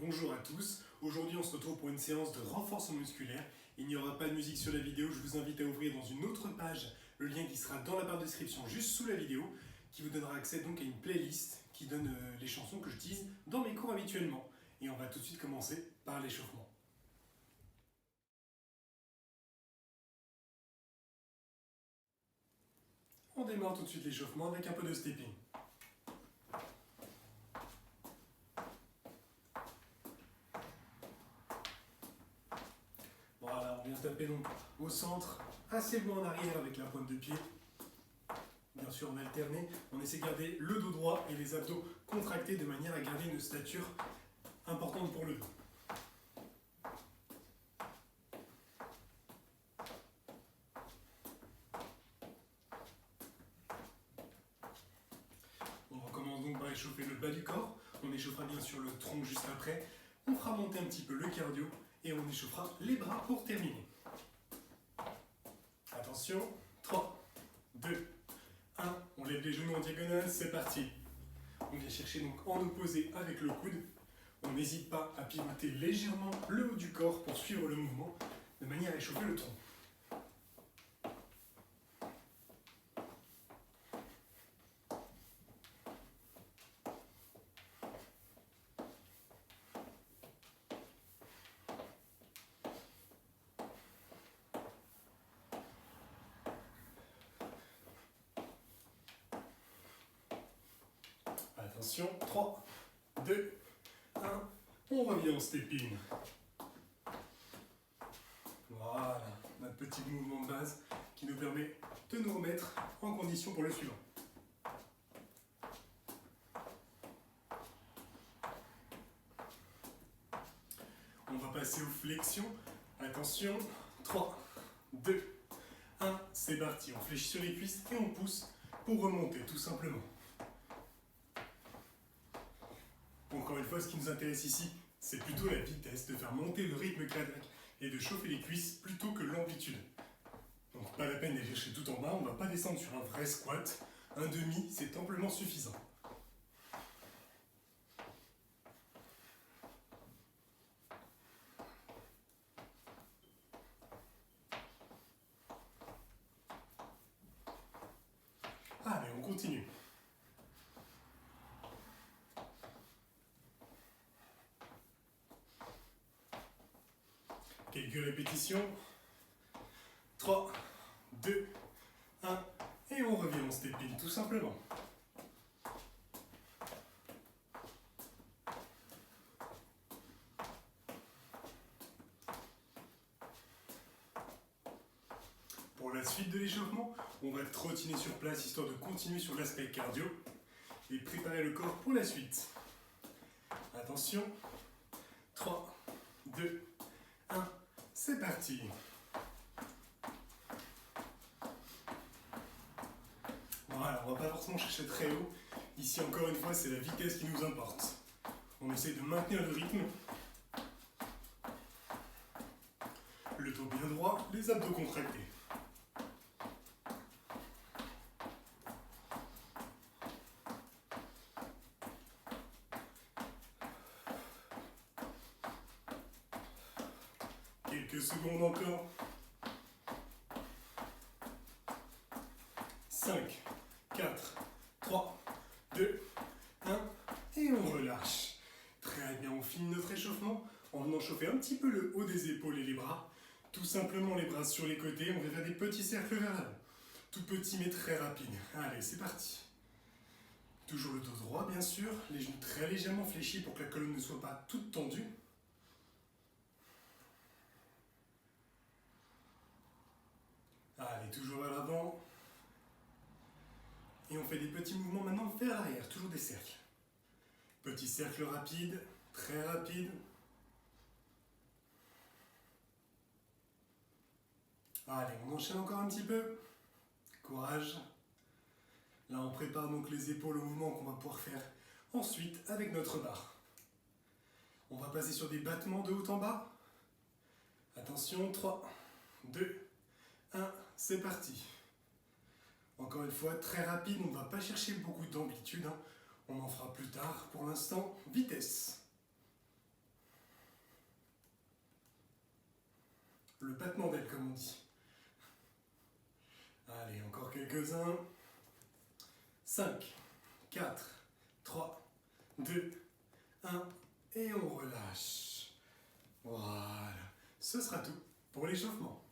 Bonjour à tous, aujourd'hui on se retrouve pour une séance de renforcement musculaire. Il n'y aura pas de musique sur la vidéo, je vous invite à ouvrir dans une autre page le lien qui sera dans la barre de description juste sous la vidéo, qui vous donnera accès donc à une playlist qui donne les chansons que j'utilise dans mes cours habituellement. Et on va tout de suite commencer par l'échauffement. On démarre tout de suite l'échauffement avec un peu de stepping. Voilà, on vient taper donc au centre, assez loin en arrière avec la pointe de pied. Bien sûr, on alterne, on essaie de garder le dos droit et les abdos contractés de manière à garder une stature importante pour le dos. On recommence donc par échauffer le bas du corps, on échauffera bien sûr le tronc juste après, on fera monter un petit peu le cardio et on échauffera les bras pour terminer. Attention, 3, 2, 1, on lève les genoux en diagonale, c'est parti. On vient chercher donc en opposé avec le coude, on n'hésite pas à pivoter légèrement le haut du corps pour suivre le mouvement, de manière à échauffer le tronc. Attention, 3, 2, 1, on revient en stepping. Voilà, notre petit mouvement de base qui nous permet de nous remettre en condition pour le suivant. On va passer aux flexions. Attention, 3, 2, 1, c'est parti. On fléchit sur les cuisses et on pousse pour remonter tout simplement. Encore une fois, ce qui nous intéresse ici, c'est plutôt la vitesse, de faire monter le rythme cardiaque et de chauffer les cuisses plutôt que l'amplitude. Donc pas la peine d'aller chercher tout en bas, on ne va pas descendre sur un vrai squat. Un demi, c'est amplement suffisant. Allez, on continue. Quelques répétitions. 3, 2, 1, et on revient en stepping tout simplement. Pour la suite de l'échauffement, on va trottiner sur place histoire de continuer sur l'aspect cardio et préparer le corps pour la suite. Attention, 3, 2, 1, c'est parti. Voilà, on va pas forcément chercher très haut. Ici, encore une fois, c'est la vitesse qui nous importe. On essaie de maintenir le rythme. Le dos bien droit, les abdos contractés. Quelques secondes encore. 5, 4, 3, 2, 1, et on relâche. Très bien, on finit notre échauffement en venant chauffer un petit peu le haut des épaules et les bras. Tout simplement les bras sur les côtés, on va faire des petits cercles vers l'avant. Tout petit mais très rapide. Allez, c'est parti. Toujours le dos droit bien sûr, les genoux très légèrement fléchis pour que la colonne ne soit pas toute tendue. Allez, toujours vers l'avant. Et on fait des petits mouvements maintenant vers l'arrière, toujours des cercles. Petit cercle rapide, très rapide. Allez, on enchaîne encore un petit peu. Courage. Là, on prépare donc les épaules au mouvement qu'on va pouvoir faire ensuite avec notre barre. On va passer sur des battements de haut en bas. Attention, 3, 2, 1, c'est parti. Encore une fois, très rapide, on ne va pas chercher beaucoup d'amplitude. On en fera plus tard. Pour l'instant, vitesse. le battement d'aile comme on dit. Allez, encore quelques-uns. 5, 4, 3, 2, 1, et on relâche. Voilà, ce sera tout pour l'échauffement.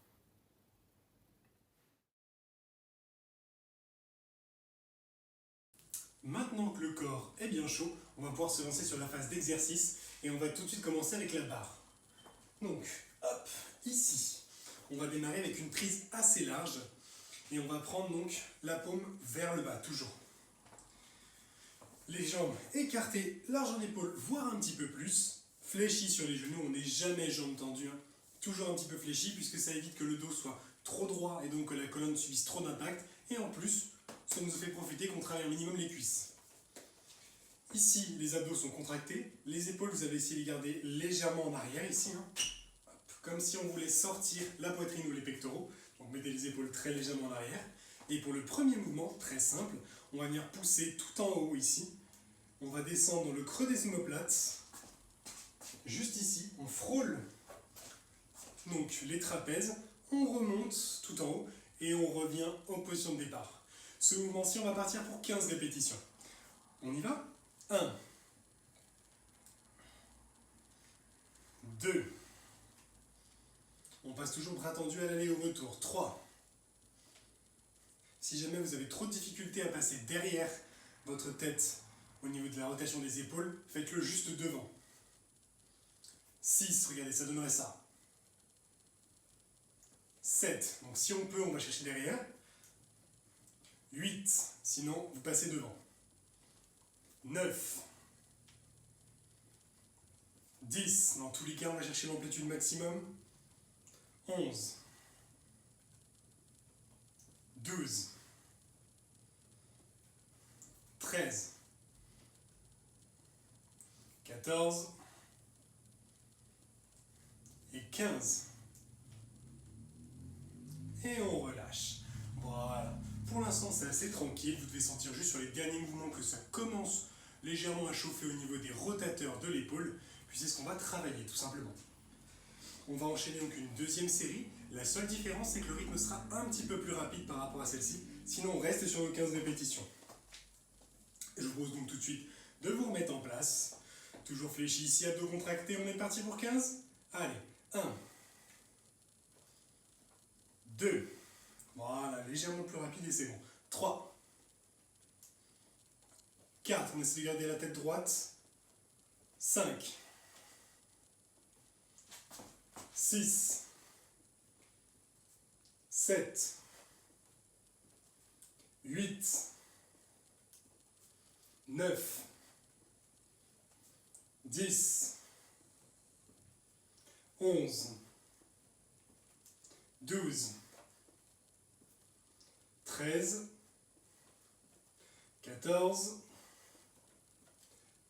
Maintenant que le corps est bien chaud, on va pouvoir se lancer sur la phase d'exercice et on va tout de suite commencer avec la barre. Donc, hop, ici, on va démarrer avec une prise assez large et on va prendre donc la paume vers le bas, toujours. Les jambes écartées, large en épaule, voire un petit peu plus. Fléchis sur les genoux, on n'est jamais jambes tendues, hein. Toujours un petit peu fléchi puisque ça évite que le dos soit trop droit et donc que la colonne subisse trop d'impact. Et en plus, ça nous fait profiter qu'on travaille un minimum les cuisses. Ici, les abdos sont contractés. Les épaules, vous avez essayé de les garder légèrement en arrière ici, hein. Comme si on voulait sortir la poitrine ou les pectoraux. Donc mettez les épaules très légèrement en arrière. Et pour le premier mouvement, très simple, on va venir pousser tout en haut ici. On va descendre dans le creux des omoplates. Juste ici, on frôle donc les trapèzes. On remonte tout en haut et on revient en position de départ. Ce mouvement-ci, on va partir pour 15 répétitions. On y va ? 1, 2, on passe toujours bras tendus à l'aller et au retour. 3, si jamais vous avez trop de difficultés à passer derrière votre tête au niveau de la rotation des épaules, faites-le juste devant. 6, regardez, ça donnerait ça. 7, donc si on peut, on va chercher derrière. 8, sinon vous passez devant. 9, 10, dans tous les cas, on va chercher l'amplitude maximum. 11, 12, 13, 14 et 15. Et on relâche. Voilà. Pour l'instant, c'est assez tranquille. Vous devez sentir juste sur les derniers mouvements que ça commence légèrement à chauffer au niveau des rotateurs de l'épaule. Puis c'est ce qu'on va travailler, tout simplement. On va enchaîner donc une deuxième série. La seule différence, c'est que le rythme sera un petit peu plus rapide par rapport à celle-ci. Sinon, on reste sur nos 15 répétitions. Je vous propose donc tout de suite de vous remettre en place. Toujours fléchi ici, abdos contractés. On est parti pour 15. Allez, 1, 2, voilà, légèrement plus rapide et c'est bon. 3, 4, on essaie de garder la tête droite. 5, 6, 7, 8, 9, 10, 11, 12, 13, 14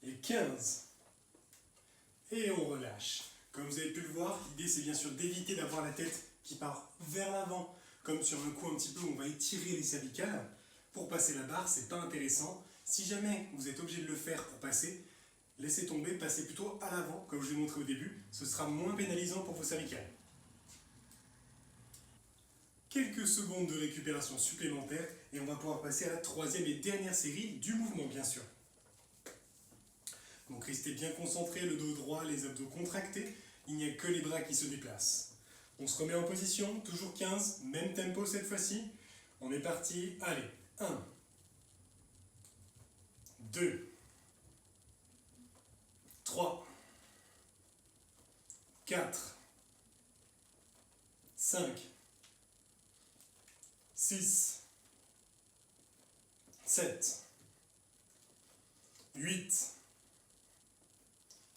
et 15. Et on relâche. Comme vous avez pu le voir, l'idée c'est bien sûr d'éviter d'avoir la tête qui part vers l'avant, comme sur un coup un petit peu où on va étirer les cervicales. Pour passer la barre, c'est pas intéressant. Si jamais vous êtes obligé de le faire pour passer, laissez tomber, passez plutôt à l'avant, comme je vous l'ai montré au début. Ce sera moins pénalisant pour vos cervicales. Quelques secondes de récupération supplémentaire et on va pouvoir passer à la troisième et dernière série du mouvement, bien sûr. Donc restez bien concentrés, le dos droit, les abdos contractés, il n'y a que les bras qui se déplacent. On se remet en position, toujours 15, même tempo cette fois-ci. On est parti, allez, 1, 2, 3, 4, 5, 6, 7, 8,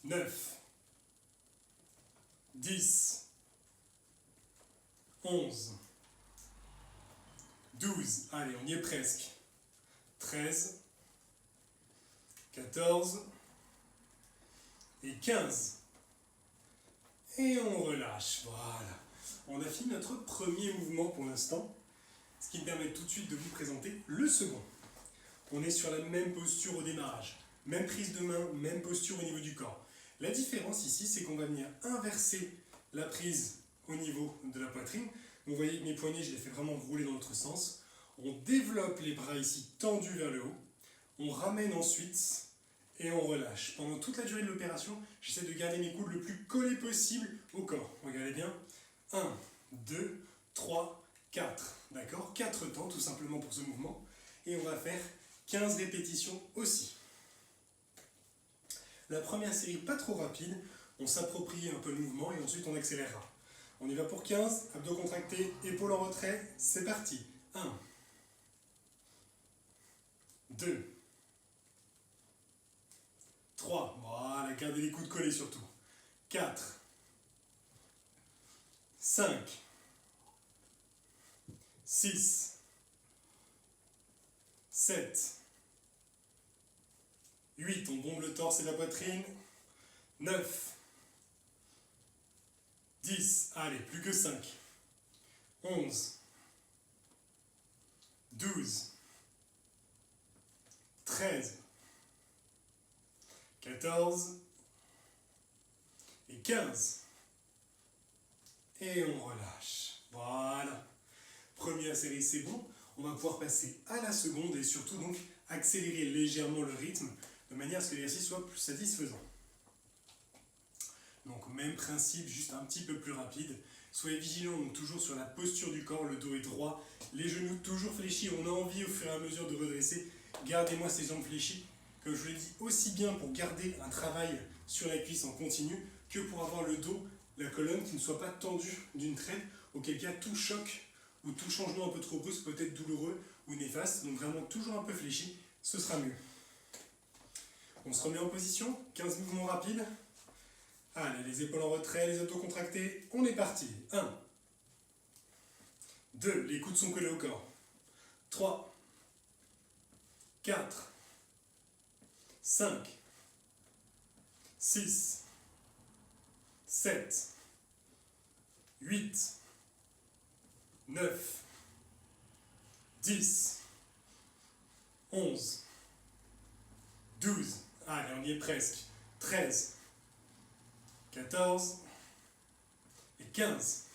9, 10, 11, 12, allez, on y est presque, 13, 14 et 15. Et on relâche, voilà. On a fini notre premier mouvement pour l'instant, ce qui me permet tout de suite de vous présenter le second. On est sur la même posture au démarrage, même prise de main, même posture au niveau du corps. La différence ici, c'est qu'on va venir inverser la prise au niveau de la poitrine. Vous voyez que mes poignets, je les fais vraiment rouler dans l'autre sens. On développe les bras ici tendus vers le haut. On ramène ensuite et on relâche. Pendant toute la durée de l'opération, j'essaie de garder mes coudes le plus collés possible au corps. Regardez bien. 1, 2, 3, 4. D'accord? 4 temps tout simplement pour ce mouvement. Et on va faire 15 répétitions aussi. La première série pas trop rapide, on s'approprie un peu le mouvement et ensuite on accélérera. On y va pour 15, abdos contractés, épaules en retrait, c'est parti. 1, 2, 3, voilà, gardez les coudes collés surtout. 4, 5, 6, 7, 8, on bombe le torse et la poitrine. 9, 10, allez, plus que 5. 11, 12, 13, 14 et 15. Et on relâche. Voilà. Première série, c'est bon. On va pouvoir passer à la seconde et surtout donc accélérer légèrement le rythme de manière à ce que l'exercice soit plus satisfaisant. Donc même principe, juste un petit peu plus rapide. Soyez vigilants donc toujours sur la posture du corps, le dos est droit, les genoux toujours fléchis, on a envie au fur et à mesure de redresser. Gardez-moi ces jambes fléchies, comme je vous l'ai dit, aussi bien pour garder un travail sur la cuisse en continu que pour avoir le dos, la colonne qui ne soit pas tendue d'une traite, auquel cas tout choc ou tout changement un peu trop brusque peut être douloureux ou néfaste, donc vraiment toujours un peu fléchi, ce sera mieux. On se remet en position, 15 mouvements rapides. Allez, les épaules en retrait, les abdos contractés, on est parti. 1, 2, les coudes sont collés au corps. 3, 4, 5, 6, 7, 8, 9, 10, 11, 12, allez, on y est presque, 13, 14 et 15.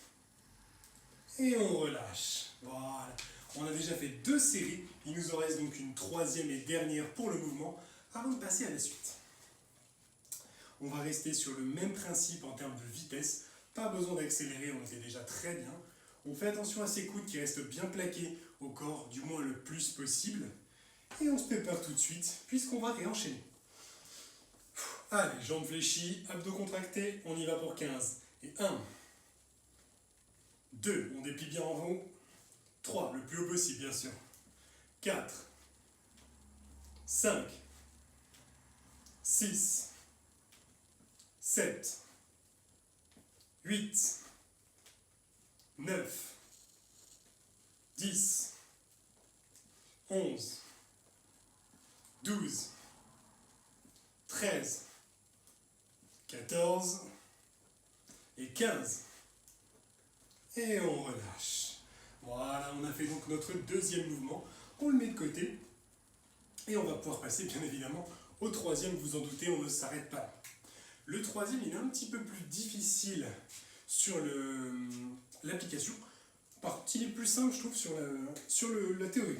Et on relâche. Voilà. On a déjà fait 2 séries. Il nous en reste donc une troisième et dernière pour le mouvement avant de passer à la suite. On va rester sur le même principe en termes de vitesse. Pas besoin d'accélérer, on était déjà très bien. On fait attention à ces coudes qui restent bien plaqués au corps, du moins le plus possible. Et on se prépare tout de suite, puisqu'on va réenchaîner. Allez, jambes fléchies, abdos contractés, on y va pour 15. Et 1, 2, on déplie bien en haut. 3, le plus haut possible, bien sûr. 4, 5, 6, 7, 8, 9, 10, 11, 12, 13, 14 et 15. Et on relâche. Voilà, on a fait donc notre deuxième mouvement. On le met de côté. Et on va pouvoir passer, bien évidemment, au troisième. Vous en doutez, on ne s'arrête pas là. Le troisième, il est un petit peu plus difficile sur l'application. Par contre, il est plus simple, je trouve, sur la théorie.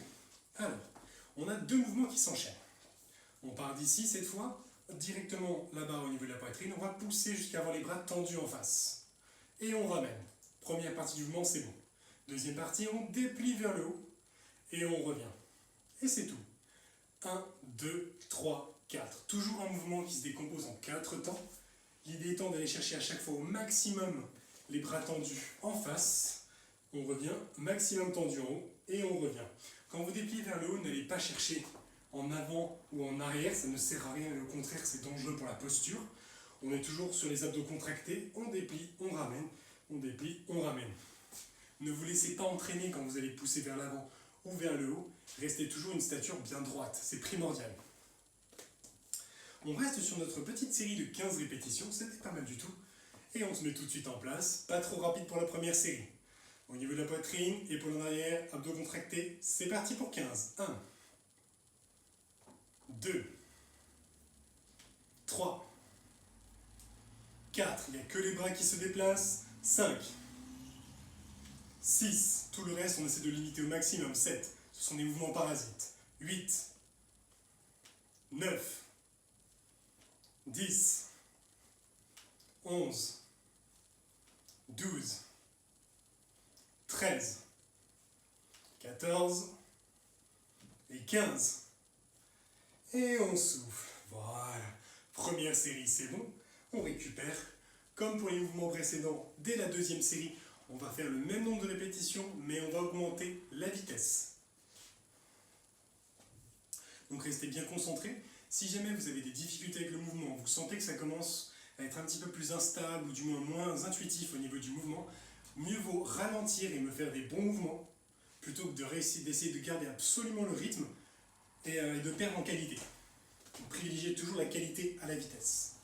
Alors, on a 2 mouvements qui s'enchaînent. On part d'ici, cette fois, directement là-bas au niveau de la poitrine. On va pousser jusqu'à avoir les bras tendus en face. Et on ramène. Première partie du mouvement, c'est bon. Deuxième partie, on déplie vers le haut. Et on revient. Et c'est tout. 1, 2, 3, 4. Toujours un mouvement qui se décompose en 4 temps. L'idée étant d'aller chercher à chaque fois au maximum les bras tendus en face. On revient, maximum tendu en haut, et on revient. Quand vous dépliez vers le haut, n'allez pas chercher en avant ou en arrière, ça ne sert à rien, et au contraire, c'est dangereux pour la posture. On est toujours sur les abdos contractés, on déplie, on ramène, on déplie, on ramène. Ne vous laissez pas entraîner quand vous allez pousser vers l'avant ou vers le haut. Restez toujours une stature bien droite, c'est primordial. On reste sur notre petite série de 15 répétitions, c'était pas mal du tout. Et on se met tout de suite en place, pas trop rapide pour la première série. Au niveau de la poitrine, épaules en arrière, abdos contractés, c'est parti pour 15. 1, 2, 3, 4, il n'y a que les bras qui se déplacent, 5, 6. Tout le reste, on essaie de limiter au maximum. 7. Ce sont des mouvements parasites. 8. 9. 10. 11. 12. 13. 14. Et 15. Et on souffle. Voilà. Première série, c'est bon. On récupère. Comme pour les mouvements précédents, dès la deuxième série, on va faire le même nombre de répétitions, mais on va augmenter la vitesse. Donc restez bien concentrés. Si jamais vous avez des difficultés avec le mouvement, vous sentez que ça commence à être un petit peu plus instable ou du moins moins intuitif au niveau du mouvement, mieux vaut ralentir et me faire des bons mouvements plutôt que d'essayer de garder absolument le rythme et de perdre en qualité. Donc, privilégiez toujours la qualité à la vitesse.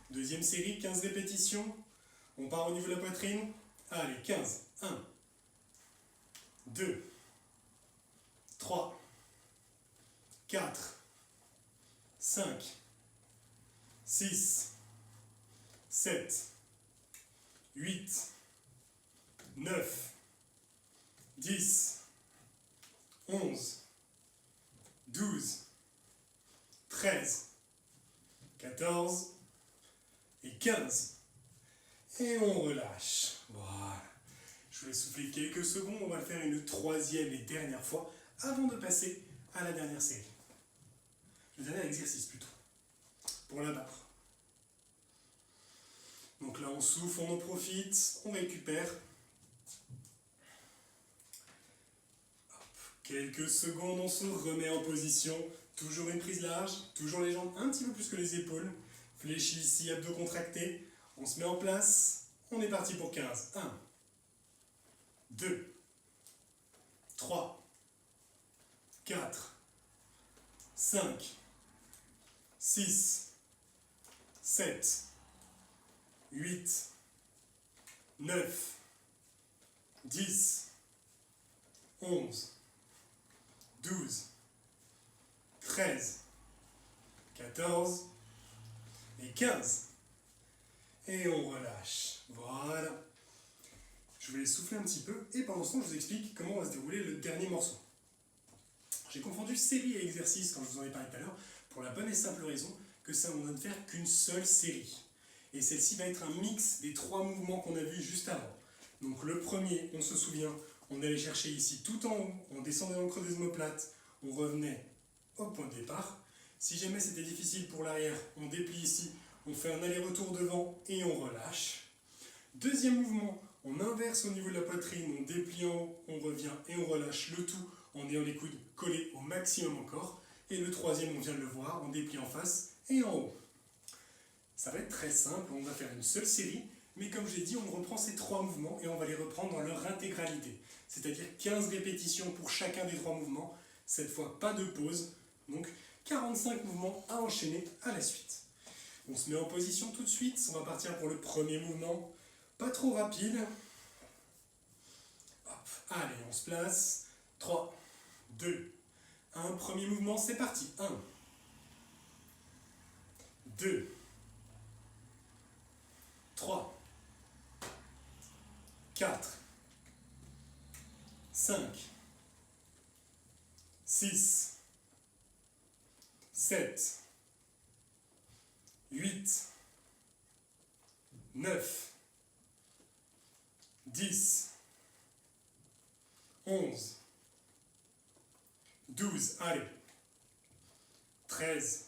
Deuxième série, 15 répétitions. On part au niveau de la poitrine. Allez, 15. 1, 2, 3, 4, 5, 6, 7, 8, 9, 10, 11, 12, 13, 14 et 15. Et on relâche. Voilà. Je vous laisse souffler quelques secondes. On va le faire une troisième et dernière fois avant de passer à la dernière série. Le dernier exercice plutôt. Pour la barre. Donc là on souffle, on en profite, on récupère. Hop. Quelques secondes, on se remet en position. Toujours une prise large, toujours les jambes un petit peu plus que les épaules. Fléchis ici, abdos contractés. On se met en place. On est parti pour 15. 1, 2, 3, 4, 5, 6, 7, 8, 9, 10, 11, 12, 13, 14 et 15. Et on relâche. Voilà. Je vais souffler un petit peu et pendant ce temps, je vous explique comment va se dérouler le dernier morceau. J'ai confondu série et exercice quand je vous en ai parlé tout à l'heure pour la bonne et simple raison que ça, on ne faire qu'une seule série. Et celle-ci va être un mix des 3 mouvements qu'on a vus juste avant. Donc le premier, on se souvient, on allait chercher ici tout en haut, on descendait dans le creux des omoplates, on revenait au point de départ. Si jamais c'était difficile pour l'arrière, on déplie ici, on fait un aller-retour devant et on relâche. Deuxième mouvement, on inverse au niveau de la poitrine, on déplie en haut, on revient et on relâche le tout en ayant les coudes collés au maximum encore. Et le troisième, on vient de le voir, on déplie en face et en haut. Ça va être très simple, on va faire une seule série, mais comme je l'ai dit, on reprend ces 3 mouvements et on va les reprendre dans leur intégralité. C'est-à-dire 15 répétitions pour chacun des 3 mouvements, cette fois pas de pause, donc 45 mouvements à enchaîner à la suite. On se met en position tout de suite, on va partir pour le premier mouvement, pas trop rapide. Hop, allez, on se place, 3, 2, 1, premier mouvement, c'est parti, 1, 2, 3, 4, 5, 6, 7, 8, 9, 10, 11, 12, allez, 13,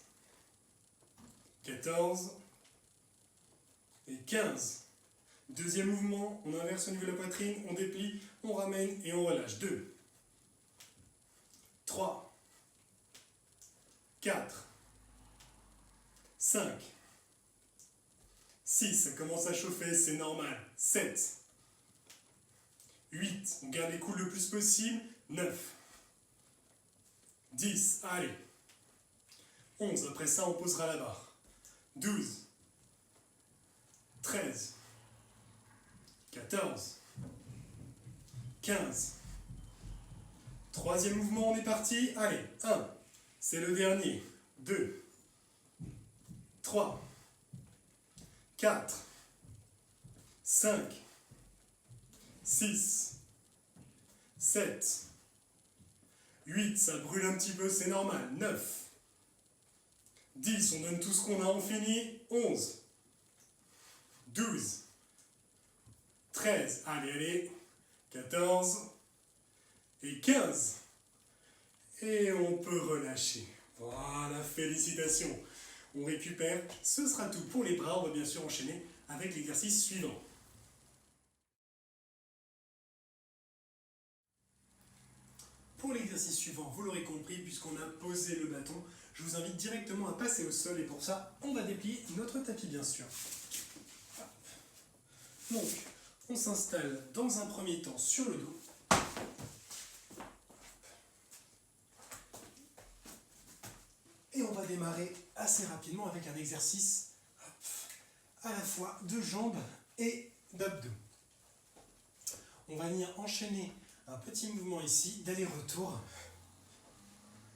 14 et 15. Deuxième mouvement, on inverse au niveau de la poitrine, on déplie, on ramène et on relâche. 2, 3, 4, 5, 6, ça commence à chauffer, c'est normal. 7, 8, on garde les coudes le plus possible. 9, 10, allez. 11, après ça on posera la barre. 12, 13, 14, 15. Troisième mouvement, on est parti. Allez, 1, c'est le dernier. 2, 3, 4, 5, 6, 7, 8, ça brûle un petit peu, c'est normal, 9, 10, on donne tout ce qu'on a, on finit, 11, 12, 13, allez, 14 et 15. Et on peut relâcher. Voilà, félicitations. On récupère, ce sera tout pour les bras, on va bien sûr enchaîner avec l'exercice suivant. Pour l'exercice suivant, vous l'aurez compris, puisqu'on a posé le bâton, je vous invite directement à passer au sol et pour ça, on va déplier notre tapis bien sûr. Donc, on s'installe dans un premier temps sur le dos. Et on va démarrer assez rapidement avec un exercice à la fois de jambes et d'abdos. On va venir enchaîner un petit mouvement ici d'aller-retour.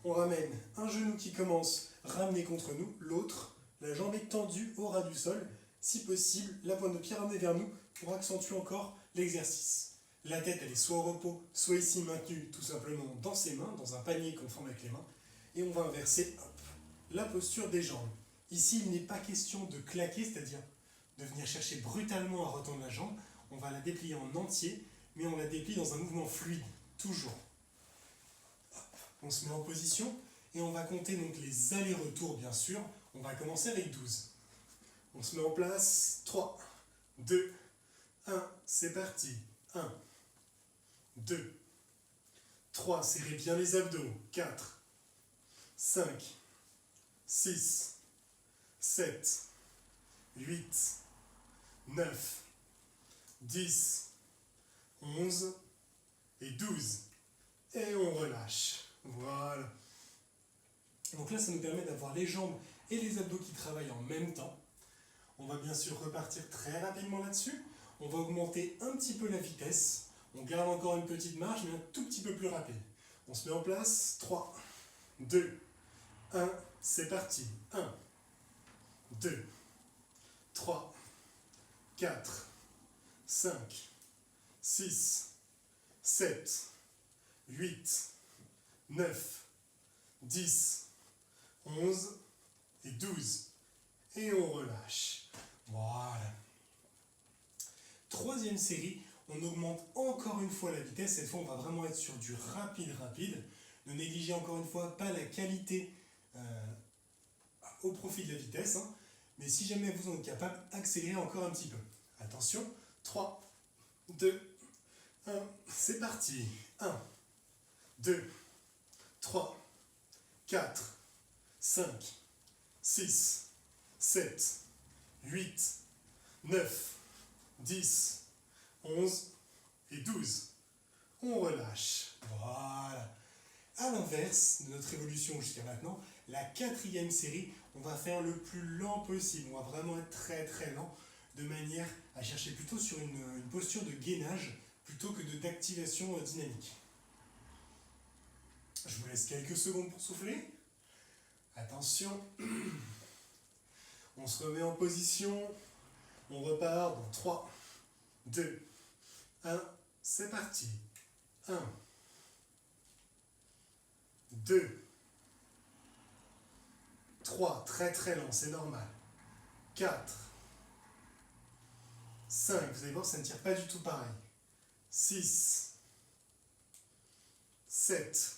On ramène un genou qui commence ramené contre nous, l'autre, la jambe est tendue au ras du sol. Si possible, la pointe de pied ramenée vers nous pour accentuer encore l'exercice. La tête, elle est soit au repos, soit ici maintenue tout simplement dans ses mains, dans un panier qu'on forme avec les mains. Et on va inverser la posture des jambes. Ici, il n'est pas question de claquer, c'est-à-dire de venir chercher brutalement à retendre la jambe. On va la déplier en entier, mais on la déplie dans un mouvement fluide, toujours. On se met en position et on va compter donc les allers-retours, bien sûr. On va commencer avec 12. On se met en place. 3, 2, 1, c'est parti. 1, 2, 3, serrez bien les abdos. 4, 5, 6, 7, 8, 9, 10, 11 et 12. Et on relâche. Voilà. Donc là, ça nous permet d'avoir les jambes et les abdos qui travaillent en même temps. On va bien sûr repartir très rapidement là-dessus. On va augmenter un petit peu la vitesse. On garde encore une petite marge, mais un tout petit peu plus rapide. On se met en place. 3, 2, 1, c'est parti. 1, 2, 3, 4, 5, 6, 7, 8, 9, 10, 11 et 12. Et on relâche. Voilà. Troisième série, on augmente encore une fois la vitesse. Cette fois, on va vraiment être sur du rapide. Ne négligez encore une fois pas la qualité au profit de la vitesse. Mais si jamais vous en êtes capable, accélérez encore un petit peu. Attention. 3, 2, 1, c'est parti. 1, 2, 3, 4, 5, 6, 7, 8, 9, 10, 11 et 12. On relâche. Voilà. À l'inverse de notre évolution jusqu'à maintenant, la quatrième série, on va faire le plus lent possible. On va vraiment être très lent de manière à chercher plutôt sur une posture de gainage plutôt que d'activation dynamique. Je vous laisse quelques secondes pour souffler. Attention. On se remet en position. On repart dans 3, 2, 1. C'est parti. 1, 2, 3. Très lent, c'est normal. 4, 5. Vous allez voir, ça ne tire pas du tout pareil. 6, 7,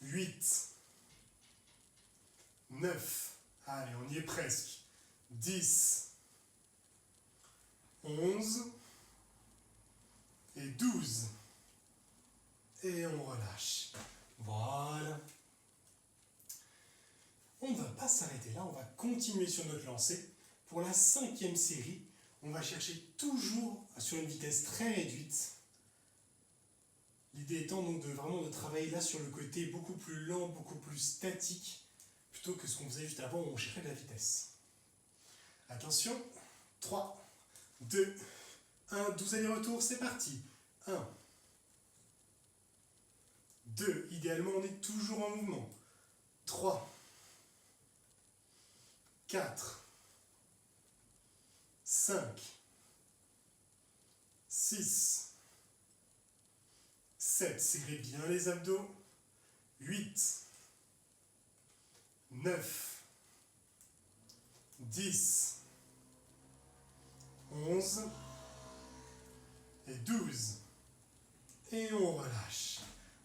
8, 9, allez, on y est presque, 10, 11 et 12. Et on relâche. Voilà. On ne va pas s'arrêter là, on va continuer sur notre lancée. Pour la cinquième série, on va chercher toujours sur une vitesse très réduite. L'idée étant donc vraiment de travailler là sur le côté beaucoup plus lent, beaucoup plus statique, plutôt que ce qu'on faisait juste avant où on cherchait de la vitesse. Attention, 3, 2, 1, 12 allers-retours, c'est parti. 1, 2, idéalement on est toujours en mouvement. 3, 4, 5, 6, 7, serrez bien les abdos. 8, 9, 10, 11 et 12. Et on relâche.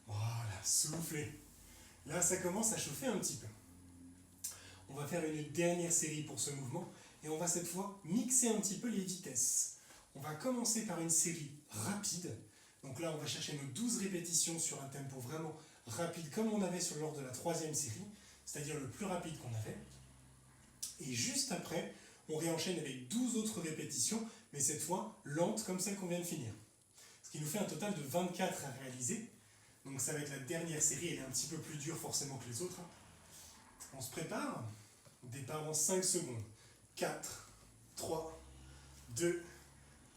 Voilà, soufflez. Là, ça commence à chauffer un petit peu. On va faire une dernière série pour ce mouvement et on va cette fois mixer un petit peu les vitesses. On va commencer par une série rapide. Donc là, on va chercher nos 12 répétitions sur un tempo vraiment rapide comme on avait lors de la troisième série, c'est-à-dire le plus rapide qu'on avait. Et juste après, on réenchaîne avec 12 autres répétitions, mais cette fois lentes comme celle qu'on vient de finir. Ce qui nous fait un total de 24 à réaliser. Donc ça va être la dernière série, elle est un petit peu plus dure forcément que les autres. On se prépare. Départ dans 5 secondes. 4, 3, 2,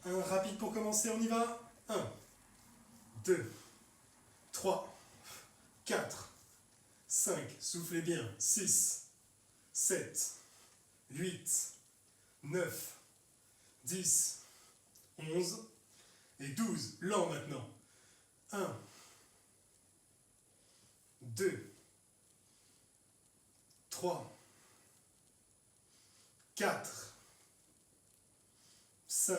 1. Rapide pour commencer, on y va. 1, 2, 3, 4, 5. Soufflez bien. 6, 7, 8, 9, 10, 11 et 12. Lent maintenant. 1, 2, 3, 4, 5,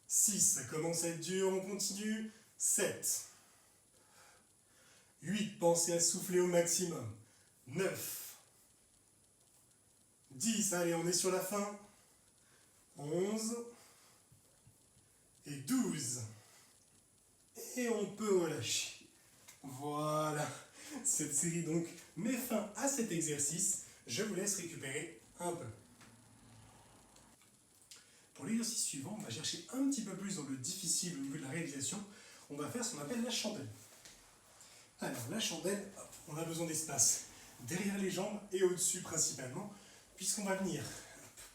6, ça commence à être dur, on continue. 7, 8, pensez à souffler au maximum. 9, 10, allez, on est sur la fin. 11 et 12. Et on peut relâcher. Voilà, cette série donc met fin à cet exercice. Je vous laisse récupérer un peu. Pour l'exercice suivant, on va chercher un petit peu plus dans le difficile au niveau de la réalisation. On va faire ce qu'on appelle la chandelle. Alors, la chandelle, hop, on a besoin d'espace derrière les jambes et au-dessus principalement, puisqu'on va venir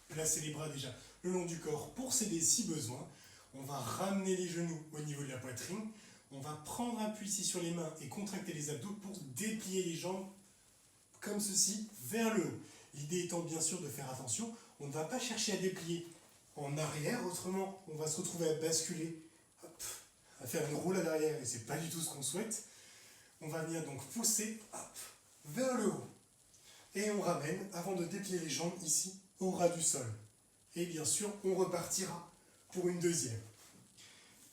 placer les bras déjà le long du corps pour s'aider si besoin. On va ramener les genoux au niveau de la poitrine. On va prendre appui ici sur les mains et contracter les abdos pour déplier les jambes comme ceci vers le haut. L'idée étant bien sûr de faire attention, on ne va pas chercher à déplier en arrière, autrement on va se retrouver à basculer, hop, à faire une roulade arrière et c'est pas du tout ce qu'on souhaite. On va venir donc pousser hop, vers le haut et on ramène avant de déplier les jambes ici au ras du sol. Et bien sûr on repartira pour une deuxième.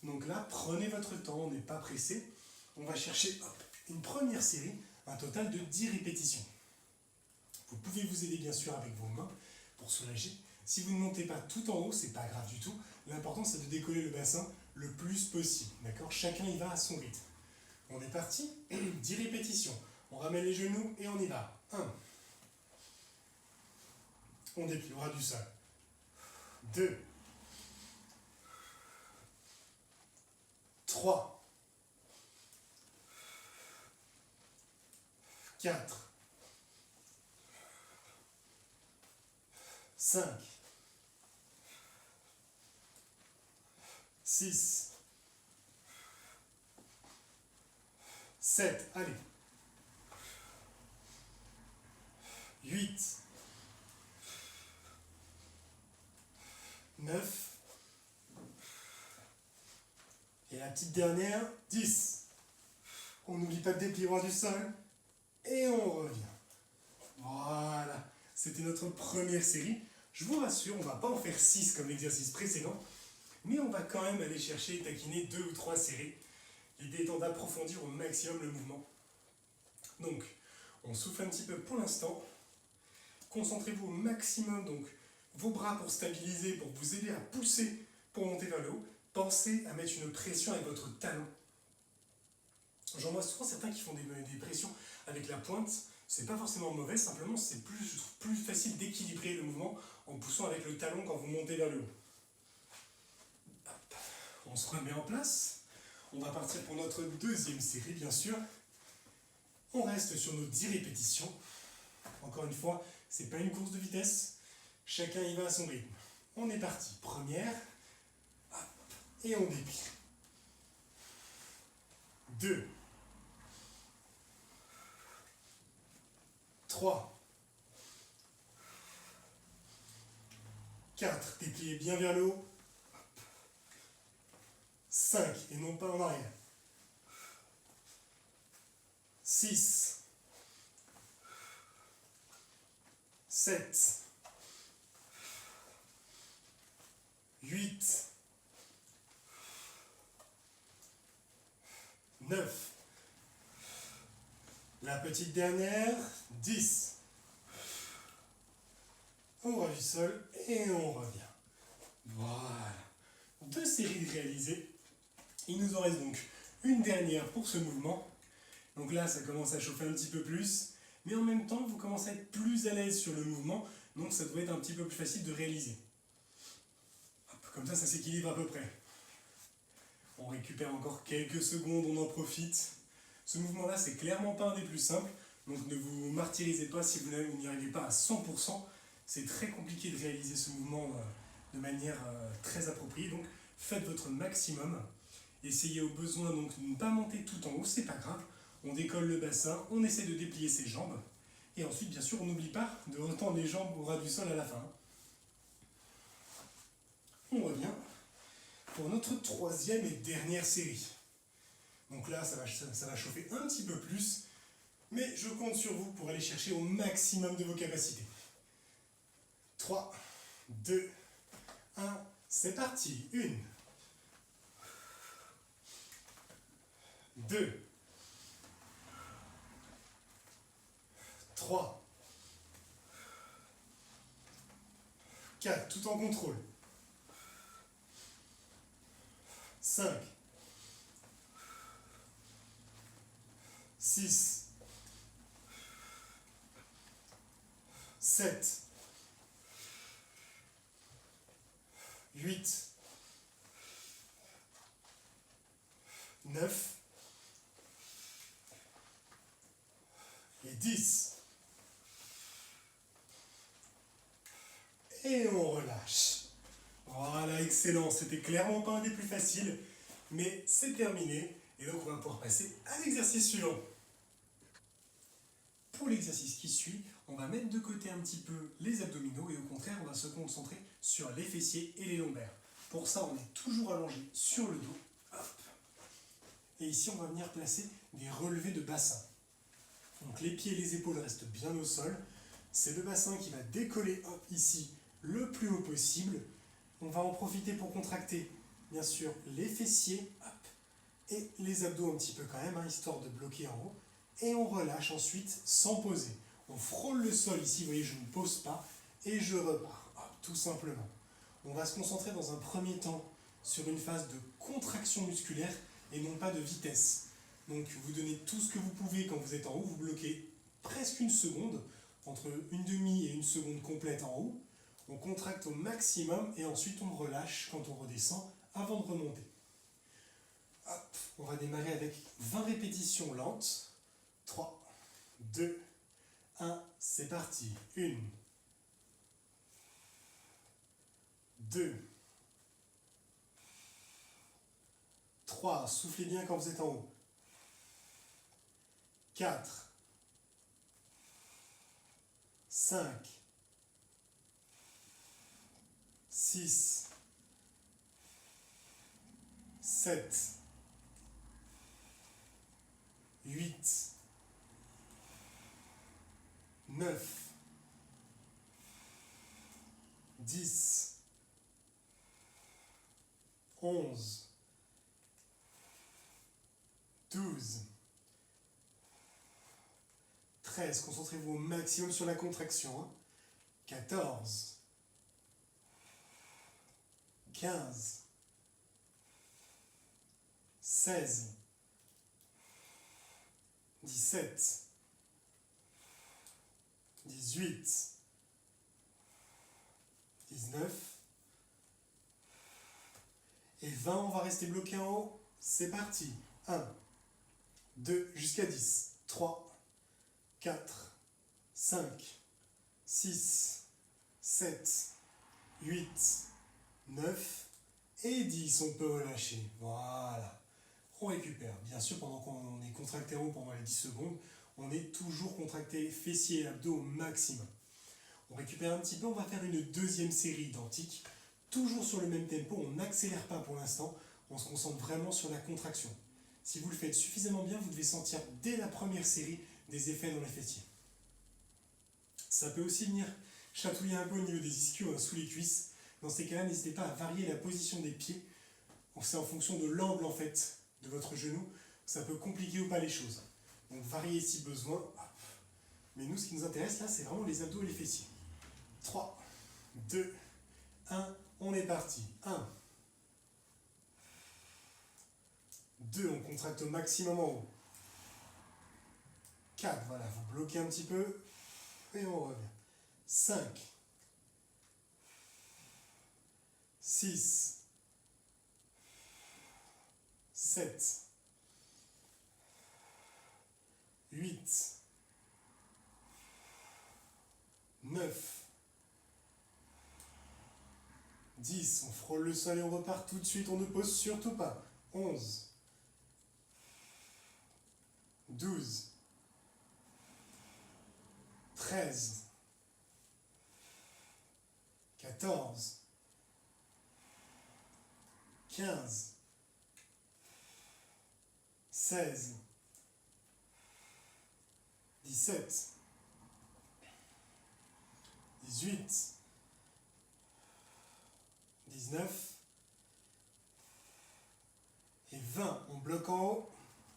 Donc là prenez votre temps, on n'est pas pressé. On va chercher hop, une première série, un total de 10 répétitions. Vous pouvez vous aider bien sûr avec vos mains pour soulager. Si vous ne montez pas tout en haut, c'est pas grave du tout. L'important c'est de décoller le bassin le plus possible. D'accord ? Chacun y va à son rythme. On est parti. 10 répétitions. On ramène les genoux et on y va. 1. On déplie au ras du sol. 2. 3. 4. 5. 6, 7, allez, 8, 9, et la petite dernière, 10. On n'oublie pas de déplier le ras du sol, et on revient. Voilà, c'était notre première série. Je vous rassure, on ne va pas en faire 6 comme l'exercice précédent, mais on va quand même aller chercher et taquiner 2 ou 3 séries. L'idée étant d'approfondir au maximum le mouvement. Donc, on souffle un petit peu pour l'instant. Concentrez-vous au maximum, donc vos bras pour stabiliser, pour vous aider à pousser pour monter vers le haut. Pensez à mettre une pression avec votre talon. J'en vois souvent certains qui font des pressions avec la pointe. C'est pas forcément mauvais, simplement c'est plus facile d'équilibrer le mouvement en poussant avec le talon quand vous montez vers le haut. Hop. On se remet en place. On va partir pour notre deuxième série, bien sûr. On reste sur nos 10 répétitions. Encore une fois, c'est pas une course de vitesse. Chacun y va à son rythme. On est parti. Première. Hop, et on déplie. 2. 3. 4. Dépliez bien vers le haut. 5, et non pas en arrière. 6, 7, 8, 9, la petite dernière, 10. On revient du sol et on revient. Voilà. 2 séries réalisées. Il nous en reste donc une dernière pour ce mouvement. Donc là, ça commence à chauffer un petit peu plus. Mais en même temps, vous commencez à être plus à l'aise sur le mouvement. Donc ça doit être un petit peu plus facile de réaliser. Hop, comme ça s'équilibre à peu près. On récupère encore quelques secondes, on en profite. Ce mouvement-là, c'est clairement pas un des plus simples. Donc ne vous martyrisez pas si vous n'y arrivez pas à 100%. C'est très compliqué de réaliser ce mouvement de manière très appropriée. Donc faites votre maximum. Essayez au besoin donc de ne pas monter tout en haut, c'est pas grave. On décolle le bassin, on essaie de déplier ses jambes. Et ensuite, bien sûr, on n'oublie pas de retendre les jambes au ras du sol à la fin. On revient pour notre 3e et dernière série. Donc là, ça va chauffer un petit peu plus. Mais je compte sur vous pour aller chercher au maximum de vos capacités. 3, 2, 1, c'est parti. 1, 2, 3, 4, tout en contrôle. 5, 6, 7, 8, 9 et 10. Et on relâche. Voilà, excellent. C'était clairement pas un des plus faciles, mais c'est terminé. Et donc on va pouvoir passer à l'exercice suivant. Pour l'exercice qui suit, on va mettre de côté un petit peu les abdominaux et au contraire, on va se concentrer sur les fessiers et les lombaires. Pour ça, on est toujours allongé sur le dos. Hop. Et ici, on va venir placer des relevés de bassin. Donc les pieds et les épaules restent bien au sol. C'est le bassin qui va décoller hop, ici le plus haut possible. On va en profiter pour contracter, bien sûr, les fessiers hop, et les abdos un petit peu quand même, hein, histoire de bloquer en haut. Et on relâche ensuite sans poser. On frôle le sol ici, vous voyez, je ne pose pas et je repars, hop, tout simplement. On va se concentrer dans un premier temps sur une phase de contraction musculaire et non pas de vitesse. Donc vous donnez tout ce que vous pouvez quand vous êtes en haut, vous bloquez presque une seconde, entre une demi et une seconde complète en haut. On contracte au maximum et ensuite on relâche quand on redescend avant de remonter. Hop, on va démarrer avec 20 répétitions lentes. 3, 2, 1, c'est parti. 1, 2, 3, soufflez bien quand vous êtes en haut. 4, 5, 6, 7, 8, 9, 10, 11, 12, 13, concentrez-vous au maximum sur la contraction. 14, 15, 16, 17, 18, 19 et 20, on va rester bloqué en haut. C'est parti. 1, 2, jusqu'à 10, 3, 4, 5, 6, 7, 8, 9 et 10. On peut relâcher. Voilà. On récupère. Bien sûr, pendant qu'on est contracté en haut pendant les 10 secondes, on est toujours contracté fessiers et abdos au maximum. On récupère un petit peu, on va faire une deuxième série identique. Toujours sur le même tempo, on n'accélère pas pour l'instant. on se concentre vraiment sur la contraction. Si vous le faites suffisamment bien, vous devez sentir dès la première série des effets dans les fessiers. Ça peut aussi venir chatouiller un peu au niveau des ischios, sous les cuisses. Dans ces cas-là, n'hésitez pas à varier la position des pieds. C'est en fonction de l'angle en fait de votre genou. Ça peut compliquer ou pas les choses. Donc variez si besoin. Mais nous, ce qui nous intéresse là, c'est vraiment les abdos et les fessiers. 3, 2, 1, on est parti. 1, 2, on contracte au maximum en haut. 4, voilà, vous bloquez un petit peu. Et on revient. 5, 6, 7, 8, 9, 10, on frôle le sol et on repart tout de suite, on ne pose surtout pas. 11, 12, 13, 14, 15, 16, 17, 18, 19 et 20. On bloque en haut.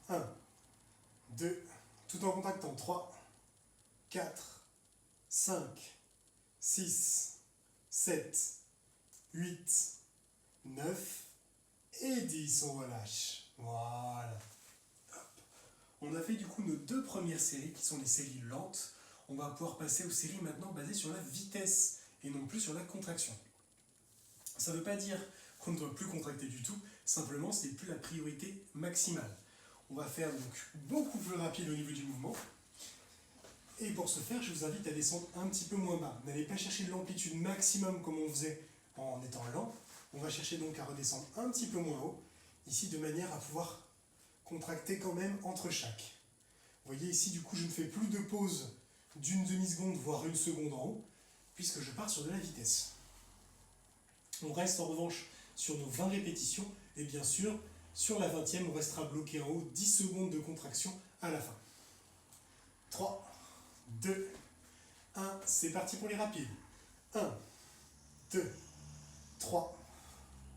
1, 2, tout en contactant. 3, 4, 5, 6, 7, 8, 9 et 10. On relâche. Voilà. Hop. On a fait du coup nos deux premières séries qui sont les séries lentes. On va pouvoir passer aux séries maintenant basées sur la vitesse et non plus sur la contraction. Ça ne veut pas dire qu'on ne doit plus contracter du tout, simplement ce n'est plus la priorité maximale. On va faire donc beaucoup plus rapide au niveau du mouvement. Et pour ce faire, je vous invite à descendre un petit peu moins bas. N'allez pas chercher l'amplitude maximum comme on faisait en étant lent. On va chercher donc à redescendre un petit peu moins haut, ici de manière à pouvoir contracter quand même entre chaque. Vous voyez ici, du coup, je ne fais plus de pause d'une demi-seconde, voire une seconde en haut, puisque je pars sur de la vitesse. On reste en revanche sur nos 20 répétitions, et bien sûr, sur la 20e, on restera bloqué en haut 10 secondes de contraction à la fin. 3, 2, 1, c'est parti pour les rapides. 1, 2, 3,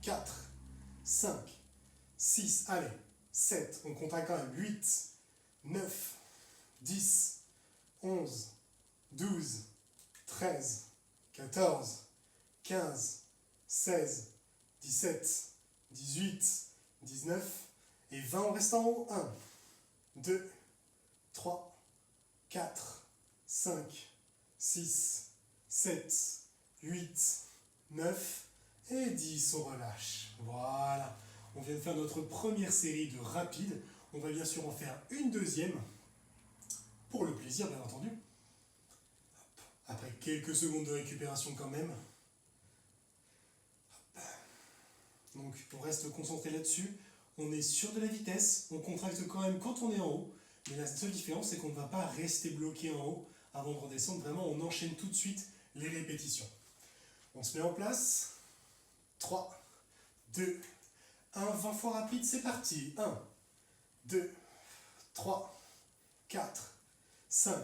4, 5, 6, allez, 7, on contracte quand même, 8, 9, 10, 11, 12, 13, 14, 15, 16, 17, 18, 19 et 20, on reste en haut. 1, 2, 3, 4, 5, 6, 7, 8, 9 et 10, on relâche. Voilà, on vient de faire notre première série de rapides. On va bien sûr en faire une deuxième, pour le plaisir bien entendu. Après quelques secondes de récupération quand même. Donc on reste concentré là-dessus. On est sur de la vitesse, on contracte quand même quand on est en haut. Mais la seule différence, c'est qu'on ne va pas rester bloqué en haut avant de redescendre. Vraiment, on enchaîne tout de suite les répétitions. On se met en place. 3, 2, 1, 20 fois rapide, c'est parti. 1, 2, 3, 4, 5,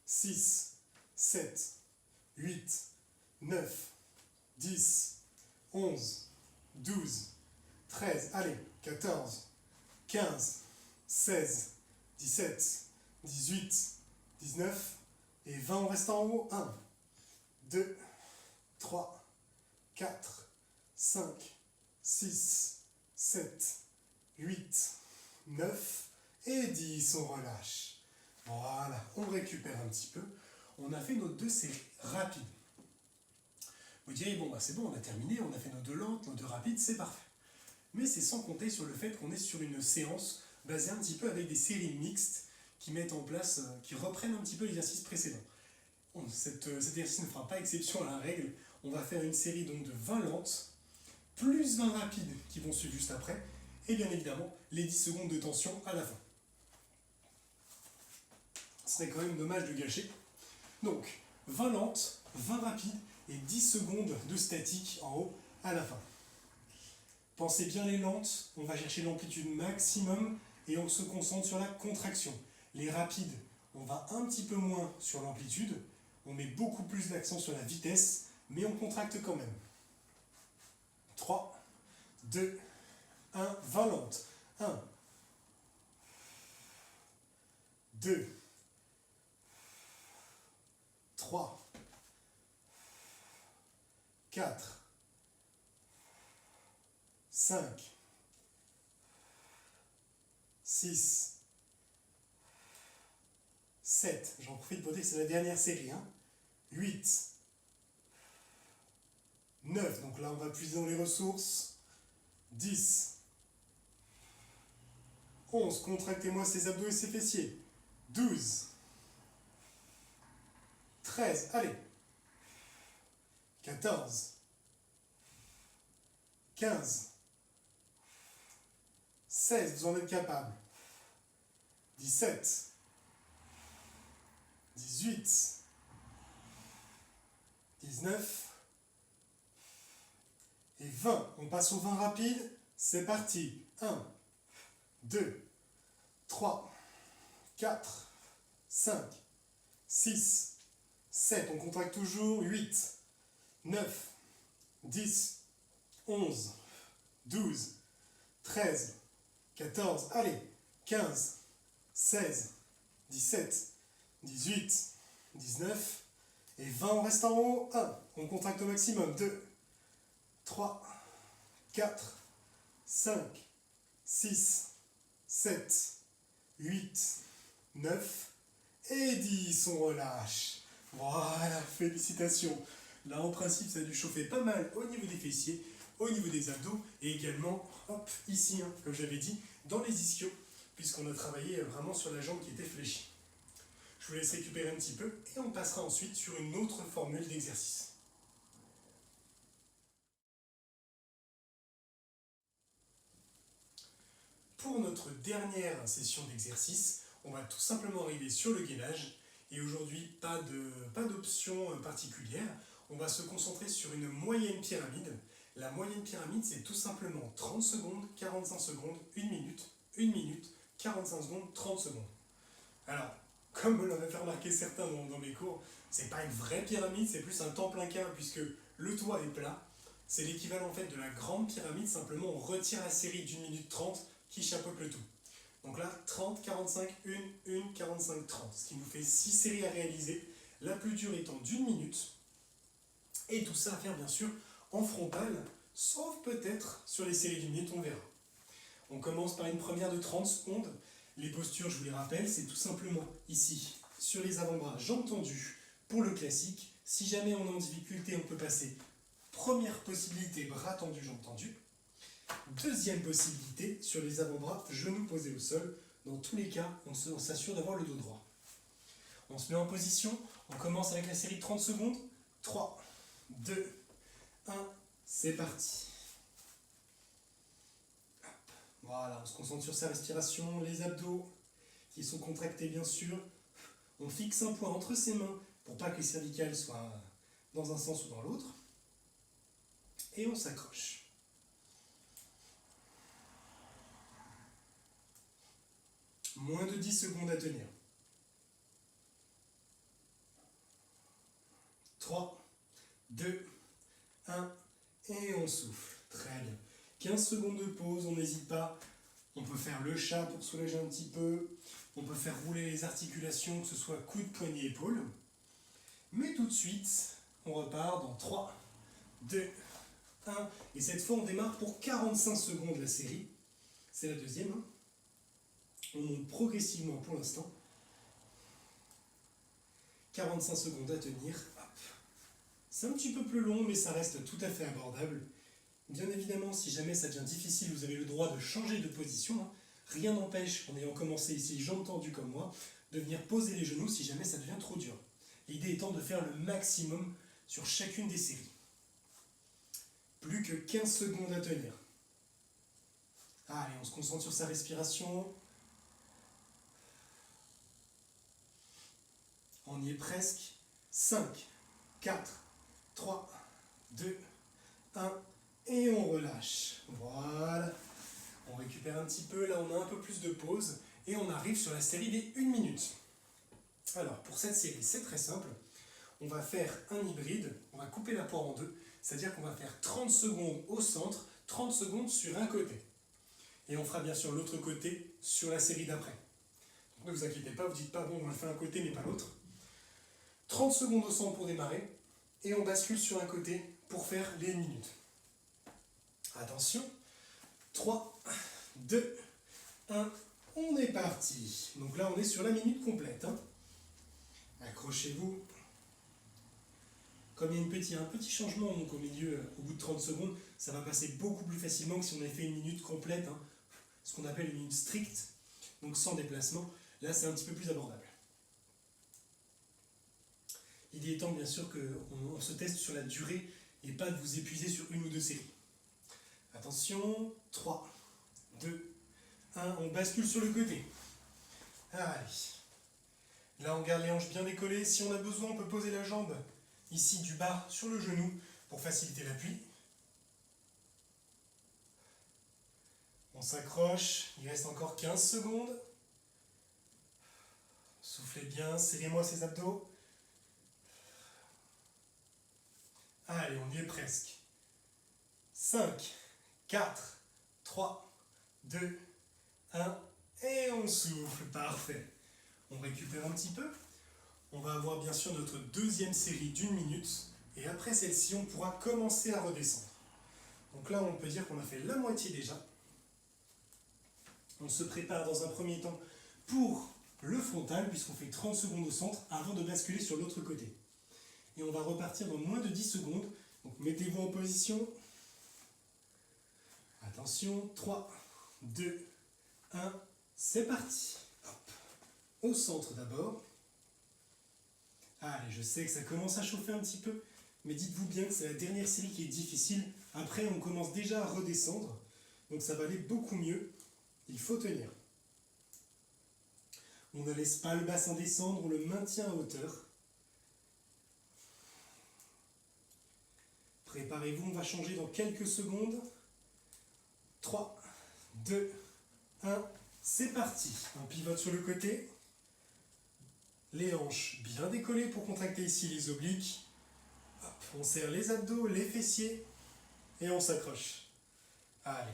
6, 7, 8, 9, 10, 11, 12, 13, allez, 14, 15, 16, 17, 18, 19 et 20, on reste en haut. 1, 2, 3, 4, 5, 6, 7, 8, 9 et 10, on relâche. Voilà, on récupère un petit peu. On a fait nos deux séries rapides. Vous direz, bon, bah c'est bon, on a terminé, on a fait nos deux lentes, nos deux rapides, c'est parfait. Mais c'est sans compter sur le fait qu'on est sur une séance basée un petit peu avec des séries mixtes qui mettent en place, qui reprennent un petit peu l'exercice précédent. Cet exercice ne fera pas exception à la règle. On va faire une série donc de 20 lentes, plus 20 rapides qui vont suivre juste après, et bien évidemment les 10 secondes de tension à la fin. Ce serait quand même dommage de gâcher. Donc 20 lentes, 20 rapides et 10 secondes de statique en haut à la fin. Pensez bien les lentes, on va chercher l'amplitude maximum et on se concentre sur la contraction. Les rapides, on va un petit peu moins sur l'amplitude, on met beaucoup plus l'accent sur la vitesse, mais on contracte quand même. 3, 2, 1, 20 lentes. 1, 2, 3, 4, 5, 6, 7, j'en profite pour dire que c'est la dernière série, 8, 9, donc là on va puiser dans les ressources, 10, 11, contractez-moi ses abdos et ses fessiers, 12, 13, allez, 14, 15, 16, vous en êtes capable, 17, 18, 19 et 20. On passe au 20 rapide, c'est parti. 1, 2, 3, 4, 5, 6, 7. On contracte toujours. 8, 9, 10, 11, 12, 13, 14, allez, 15, 16, 17, 18, 19 et 20, on reste en haut. 1, on contracte au maximum. 2, 3, 4, 5, 6, 7, 8, 9 et 10, on relâche. Voilà, félicitations. Là, en principe, ça a dû chauffer pas mal au niveau des fessiers, au niveau des abdos et également, hop, ici, comme j'avais dit, dans les ischios, puisqu'on a travaillé vraiment sur la jambe qui était fléchie. Je vous laisse récupérer un petit peu et on passera ensuite sur une autre formule d'exercice. Pour notre dernière session d'exercice, on va tout simplement arriver sur le gainage. Et aujourd'hui, pas d'option particulière. On va se concentrer sur une moyenne pyramide. La moyenne pyramide, c'est tout simplement 30 secondes, 45 secondes, 1 minute, 45 secondes, 30 secondes. Alors, comme me l'avaient fait remarquer certains dans mes cours, c'est pas une vraie pyramide, c'est plus un temps plein carré puisque le toit est plat. C'est l'équivalent en fait de la grande pyramide, simplement on retire la série d'1 minute 30 qui chapeaute le tout. Donc là, 30, 45, 1, 45, 30, ce qui nous fait 6 séries à réaliser, la plus dure étant d'1 minute. Et tout ça à faire bien sûr en frontal, sauf peut-être sur les séries d'1 minute, on verra. On commence par une première de 30 secondes. Les postures, je vous les rappelle, c'est tout simplement ici, sur les avant-bras, jambes tendues pour le classique. Si jamais on est en difficulté, on peut passer première possibilité, bras tendus, jambes tendues. Deuxième possibilité, sur les avant-bras, genoux posés au sol. Dans tous les cas, on s'assure d'avoir le dos droit. On se met en position, on commence avec la série de 30 secondes. 3, 2, 1, c'est parti. Voilà, on se concentre sur sa respiration, les abdos qui sont contractés bien sûr. On fixe un point entre ses mains pour pas que les cervicales soient dans un sens ou dans l'autre. Et on s'accroche. Moins de 10 secondes à tenir. 3, 2, 1, et on souffle. Très bien. 15 secondes de pause, on n'hésite pas. On peut faire le chat pour soulager un petit peu. On peut faire rouler les articulations, que ce soit coude, poignet, épaule. Mais tout de suite, on repart dans 3, 2, 1. Et cette fois, on démarre pour 45 secondes la série. C'est la deuxième. On monte progressivement pour l'instant. 45 secondes à tenir. C'est un petit peu plus long, mais ça reste tout à fait abordable. Bien évidemment, si jamais ça devient difficile, vous avez le droit de changer de position. Rien n'empêche, en ayant commencé ici, jambes tendues comme moi, de venir poser les genoux si jamais ça devient trop dur. L'idée étant de faire le maximum sur chacune des séries. Plus que 15 secondes à tenir. Allez, on se concentre sur sa respiration. On y est presque. 5, 4, 3, 2, 1. et on relâche. Voilà. On récupère un petit peu, là on a un peu plus de pause et on arrive sur la série des 1 minute. Alors pour cette série, c'est très simple. On va faire un hybride, on va couper la poire en deux, c'est-à-dire qu'on va faire 30 secondes au centre, 30 secondes sur un côté. Et on fera bien sûr l'autre côté sur la série d'après. Ne vous inquiétez pas, vous dites pas bon, on le fait un côté mais pas l'autre. 30 secondes au centre pour démarrer, et on bascule sur un côté pour faire les 1 minute. Attention, 3, 2, 1, on est parti. Donc là on est sur la minute complète. Accrochez-vous. Comme il y a un petit changement donc au milieu, au bout de 30 secondes, ça va passer beaucoup plus facilement que si on avait fait une minute complète, ce qu'on appelle une minute stricte, donc sans déplacement. Là c'est un petit peu plus abordable. L'idée étant bien sûr qu'on se teste sur la durée et pas de vous épuiser sur une ou deux séries. Attention, 3, 2, 1, on bascule sur le côté. Allez. Là on garde les hanches bien décollées, si on a besoin on peut poser la jambe ici du bas sur le genou pour faciliter l'appui. On s'accroche, il reste encore 15 secondes. Soufflez bien, serrez-moi ces abdos. Allez, on y est presque. 5, 4, 3, 2, 1, et on souffle, parfait. On récupère un petit peu. On va avoir bien sûr notre deuxième série d'1 minute, et après celle-ci, on pourra commencer à redescendre. Donc là, on peut dire qu'on a fait la moitié déjà. On se prépare dans un premier temps pour le frontal, puisqu'on fait 30 secondes au centre avant de basculer sur l'autre côté. Et on va repartir dans moins de 10 secondes. Donc mettez-vous en position. Attention, 3, 2, 1, c'est parti. Hop. Au centre d'abord. Allez, je sais que ça commence à chauffer un petit peu, mais dites-vous bien que c'est la dernière série qui est difficile. Après, on commence déjà à redescendre, donc ça va aller beaucoup mieux. Il faut tenir. On ne laisse pas le bassin descendre, on le maintient à hauteur. Préparez-vous, on va changer dans quelques secondes. 3, 2, 1, c'est parti. On pivote sur le côté. Les hanches bien décollées pour contracter ici les obliques. Hop, on serre les abdos, les fessiers et on s'accroche. Allez.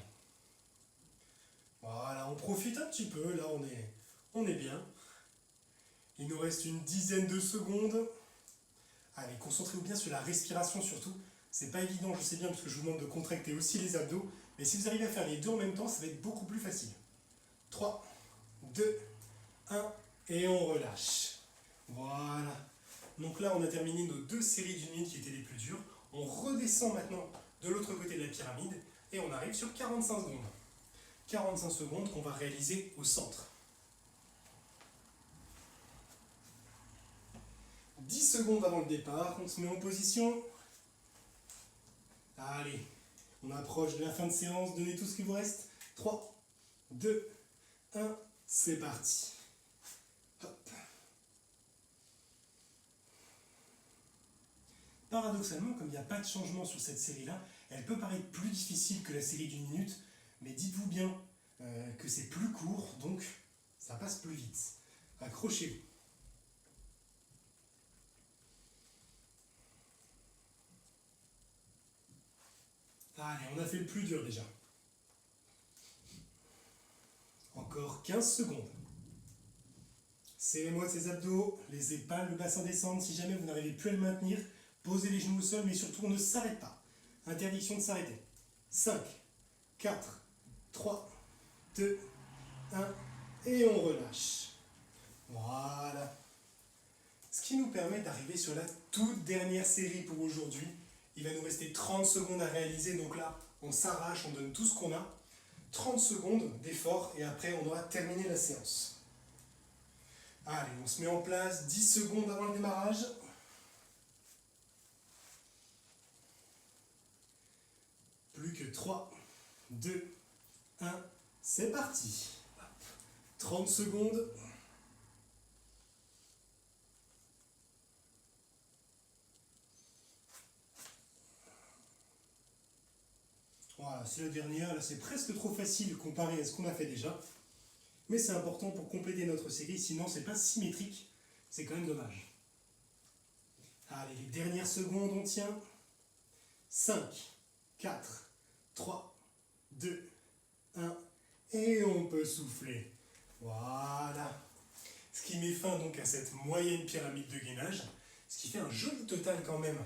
Voilà, on profite un petit peu, là on est bien. Il nous reste une dizaine de secondes. Allez, concentrez-vous bien sur la respiration surtout. C'est pas évident, je sais bien, parce que je vous demande de contracter aussi les abdos. Mais si vous arrivez à faire les deux en même temps, ça va être beaucoup plus facile. 3, 2, 1, et on relâche. Voilà. Donc là, on a terminé nos deux séries d'1 minute qui étaient les plus dures. On redescend maintenant de l'autre côté de la pyramide et on arrive sur 45 secondes. 45 secondes qu'on va réaliser au centre. 10 secondes avant le départ, on se met en position. Allez, on approche de la fin de séance, donnez tout ce qu'il vous reste. 3, 2, 1, c'est parti. Hop. Paradoxalement, comme il n'y a pas de changement sur cette série-là, elle peut paraître plus difficile que la série d'1 minute, mais dites-vous bien que c'est plus court, donc ça passe plus vite. Accrochez-vous. Allez, on a fait le plus dur déjà. Encore 15 secondes. Serrez-moi ces abdos, les épaules, le bassin descendent. Si jamais vous n'arrivez plus à le maintenir, posez les genoux au sol, mais surtout on ne s'arrête pas. Interdiction de s'arrêter. 5, 4, 3, 2, 1, et on relâche. Voilà. Ce qui nous permet d'arriver sur la toute dernière série pour aujourd'hui. Il va nous rester 30 secondes à réaliser, donc là, on s'arrache, on donne tout ce qu'on a. 30 secondes d'effort et après on aura terminé la séance. Allez, on se met en place 10 secondes avant le démarrage. Plus que 3, 2, 1, c'est parti. 30 secondes. c'est la dernière, là c'est presque trop facile comparé à ce qu'on a fait déjà. Mais c'est important pour compléter notre série, sinon c'est pas symétrique, c'est quand même dommage. Allez, les dernières secondes, on tient. 5, 4, 3, 2, 1, et on peut souffler. Voilà. Ce qui met fin donc à cette moyenne pyramide de gainage, ce qui fait un joli total quand même.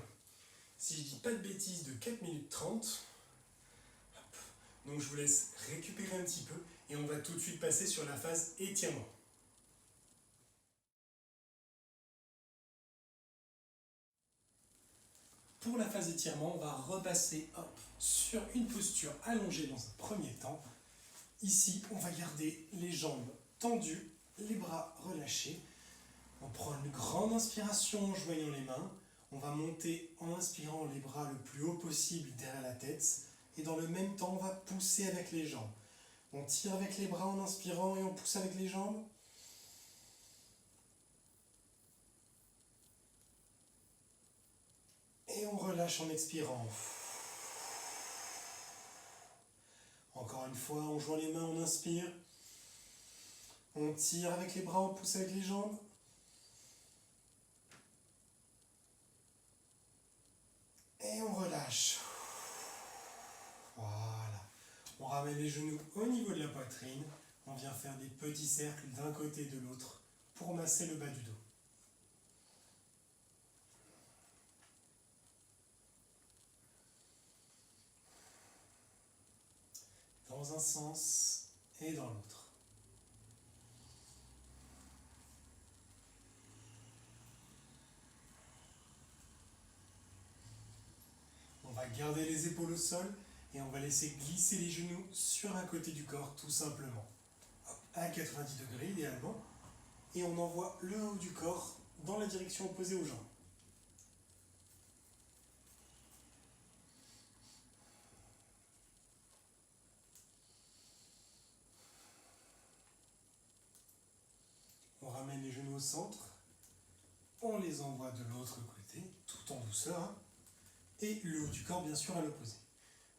Si je dis pas de bêtises, de 4 minutes 30. Donc je vous laisse récupérer un petit peu et on va tout de suite passer sur la phase étirement. Pour la phase étirement, on va repasser sur une posture allongée dans un premier temps. Ici, on va garder les jambes tendues, les bras relâchés. On prend une grande inspiration en joignant les mains. On va monter en inspirant les bras le plus haut possible derrière la tête. Et dans le même temps, on va pousser avec les jambes. On tire avec les bras en inspirant et on pousse avec les jambes. Et on relâche en expirant. Encore une fois, on joint les mains, on inspire. On tire avec les bras, on pousse avec les jambes. Et on relâche. Voilà. On ramène les genoux au niveau de la poitrine. On vient faire des petits cercles d'un côté et de l'autre pour masser le bas du dos. Dans un sens et dans l'autre. On va garder les épaules au sol et on va laisser glisser les genoux sur un côté du corps tout simplement. À 90 degrés idéalement. Et on envoie le haut du corps dans la direction opposée aux jambes. On ramène les genoux au centre. On les envoie de l'autre côté, tout en douceur. Et le haut du corps, bien sûr, à l'opposé.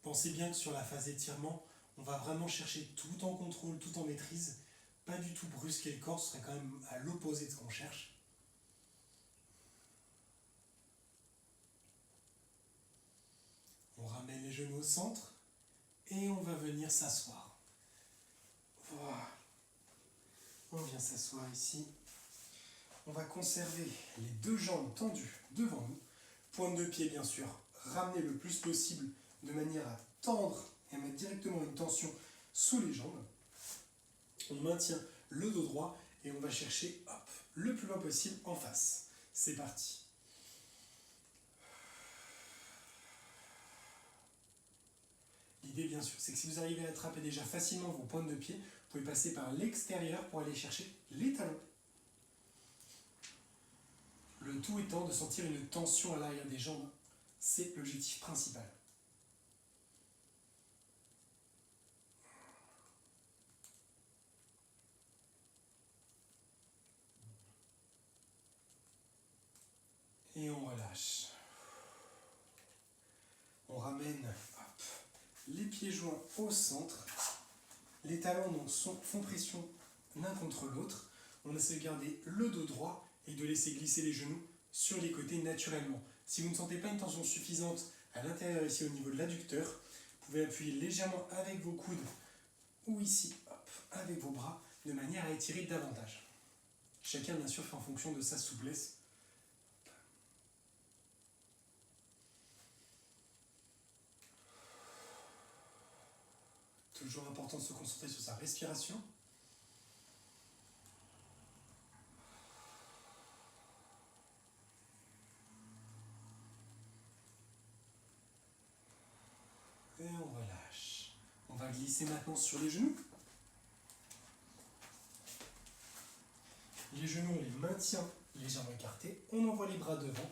Pensez bien que sur la phase étirement, on va vraiment chercher tout en contrôle, tout en maîtrise. Pas du tout brusquer le corps, ce serait quand même à l'opposé de ce qu'on cherche. On ramène les genoux au centre et on va venir s'asseoir. Voilà. On vient s'asseoir ici. On va conserver les deux jambes tendues devant nous. Pointe de pied, bien sûr, ramener le plus possible de manière à tendre et à mettre directement une tension sous les jambes. On maintient le dos droit et on va chercher le plus loin possible en face. C'est parti. L'idée, bien sûr, c'est que si vous arrivez à attraper déjà facilement vos pointes de pied, vous pouvez passer par l'extérieur pour aller chercher les talons. Le tout étant de sentir une tension à l'arrière des jambes. C'est l'objectif principal. Et on relâche. On ramène les pieds joints au centre. Les talons font pression l'un contre l'autre. On essaie de garder le dos droit et de laisser glisser les genoux sur les côtés naturellement. Si vous ne sentez pas une tension suffisante à l'intérieur ici au niveau de l'adducteur, vous pouvez appuyer légèrement avec vos coudes ou ici avec vos bras de manière à étirer davantage. Chacun bien sûr fait en fonction de sa souplesse. Toujours important de se concentrer sur sa respiration. Et on relâche. On va glisser maintenant sur les genoux. Les genoux, on les maintient légèrement écartés. On envoie les bras devant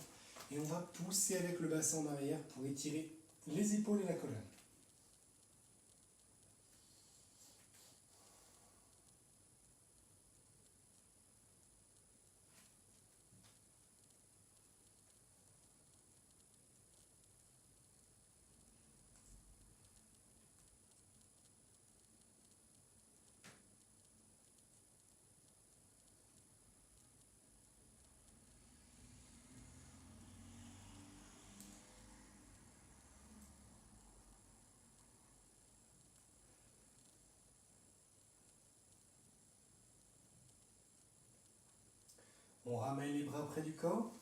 et on va pousser avec le bassin en arrière pour étirer les épaules et la colonne. On ramène les bras près du corps.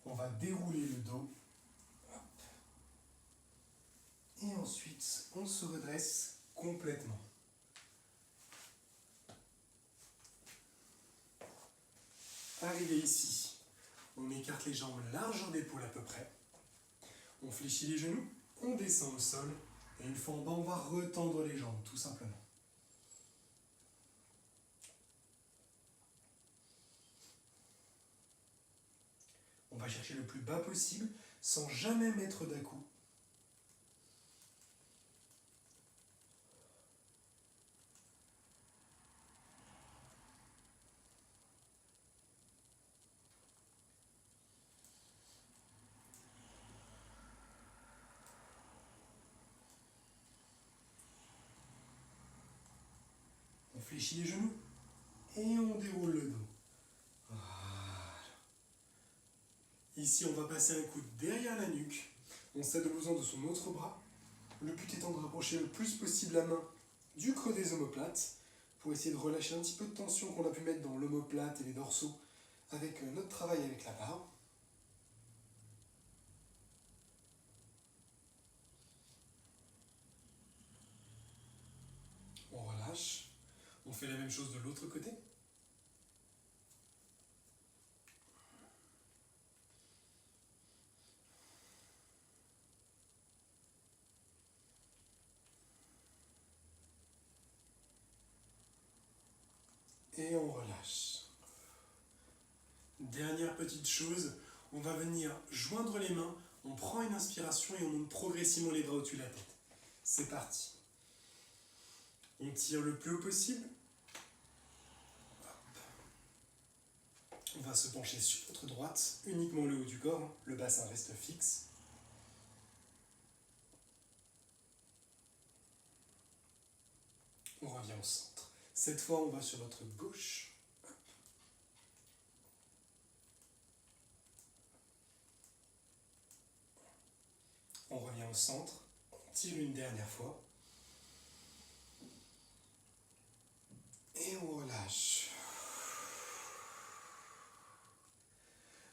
On va dérouler le dos. Hop. Et ensuite, on se redresse complètement. Arrivé ici, on écarte les jambes largeur d'épaule à peu près. On fléchit les genoux, on descend au sol. Et une fois en bas, on va retendre les jambes, tout simplement. On va chercher le plus bas possible, sans jamais mettre d'à-coup. On fléchit les genoux et on déroule le dos. Voilà. Ici, on va passer un coude derrière la nuque. On s'aide au besoin de son autre bras. Le but étant de rapprocher le plus possible la main du creux des omoplates pour essayer de relâcher un petit peu de tension qu'on a pu mettre dans l'omoplate et les dorsaux avec notre travail avec la barre. On relâche. On fait la même chose de l'autre côté. Et on relâche. Dernière petite chose, on va venir joindre les mains, on prend une inspiration et on monte progressivement les bras au-dessus de la tête. C'est parti. On tire le plus haut possible. On va se pencher sur notre droite, uniquement le haut du corps, le bassin reste fixe. On revient au centre. Cette fois, on va sur notre gauche. On revient au centre, on tire une dernière fois. Et on relâche.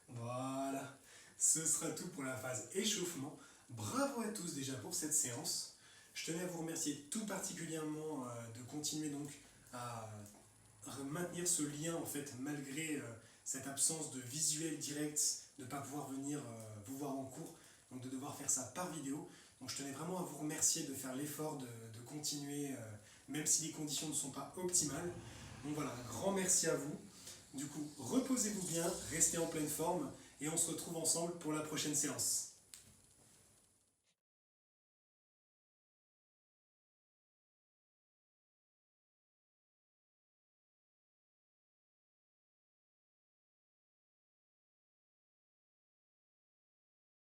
Voilà, ce sera tout pour la phase échauffement. Bravo à tous déjà pour cette séance. Je tenais à vous remercier tout particulièrement de continuer donc à maintenir ce lien en fait malgré cette absence de visuel direct, de ne pas pouvoir venir vous voir en cours, donc de devoir faire ça par vidéo. Donc je tenais vraiment à vous remercier de faire l'effort de continuer, même si les conditions ne sont pas optimales. Donc voilà, un grand merci à vous. Du coup, reposez-vous bien, restez en pleine forme et on se retrouve ensemble pour la prochaine séance.